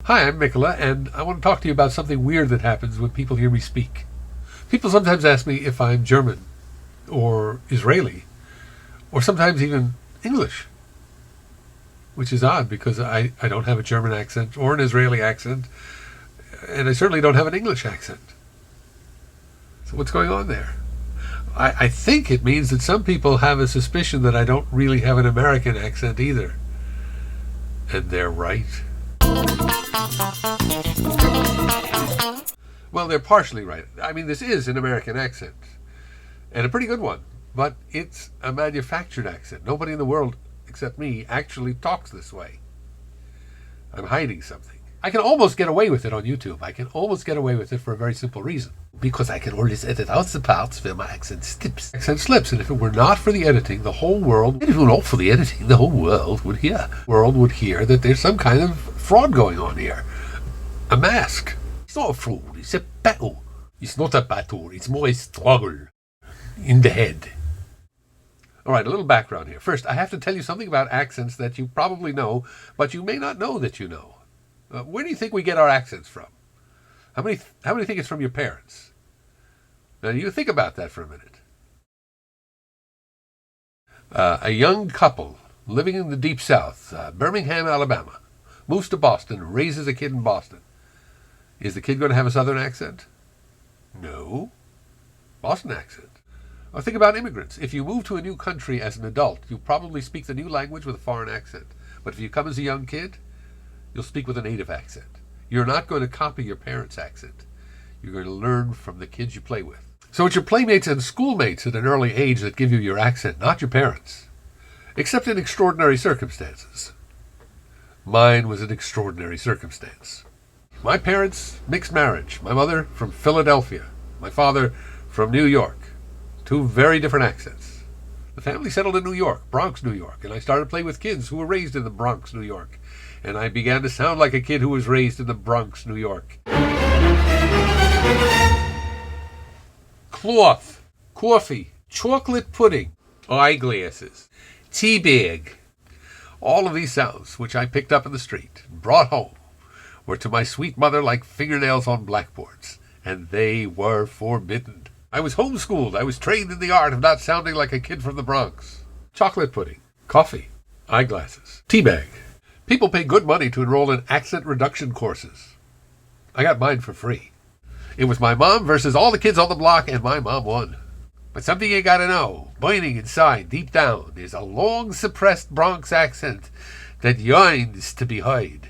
Hi, I'm Mikola, and I want to talk to you about something weird that happens when people hear me speak. People sometimes ask me if I'm German, or Israeli, or sometimes even English, which is odd because I don't have a German accent or an Israeli accent, and I certainly don't have an English accent. So what's going on there? I think it means that some people have a suspicion that I don't really have an American accent either. And they're right. Well, they're partially right. I mean, this is an American accent, and a pretty good one, but it's a manufactured accent. Nobody in the world, except me, actually talks this way. I'm hiding something. I can almost get away with it on YouTube. I can almost get away with it for a very simple reason. Because I can always edit out the parts where my accent slips. Accent slips, and if it were not for the editing, the whole world, if it were not for the editing, the whole world would hear. The world would hear that there's some kind of fraud going on here. A mask. It's not a fraud, it's a battle. It's not a battle, it's more a struggle. In the head. Alright, a little background here. First, I have to tell you something about accents that you probably know, but you may not know that you know. Where do you think we get our accents from? How many think it's from your parents? Now, you think about that for a minute. A young couple living in the deep south, Birmingham, Alabama, moves to Boston, raises a kid in Boston. Is the kid going to have a southern accent? No. Boston accent. Or think about immigrants. If you move to a new country as an adult, you probably speak the new language with a foreign accent. But if you come as a young kid, you'll speak with a native accent. You're not going to copy your parents' accent. You're going to learn from the kids you play with. So it's your playmates and schoolmates at an early age that give you your accent, not your parents. Except in extraordinary circumstances. Mine was an extraordinary circumstance. My parents, mixed marriage. My mother from Philadelphia. My father from New York. Two very different accents. The family settled in New York, Bronx, New York, and I started playing with kids who were raised in the Bronx, New York. And I began to sound like a kid who was raised in the Bronx, New York. Cloth, coffee, chocolate pudding, eyeglasses, tea bag. All of these sounds, which I picked up in the street and brought home, were to my sweet mother like fingernails on blackboards, and they were forbidden. I was homeschooled. I was trained in the art of not sounding like a kid from the Bronx. Chocolate pudding, coffee, eyeglasses, tea bag. People pay good money to enroll in accent reduction courses. I got mine for free. It was my mom versus all the kids on the block, and my mom won. But something you gotta know, burning inside, deep down, is a long suppressed Bronx accent that yearns to be heard.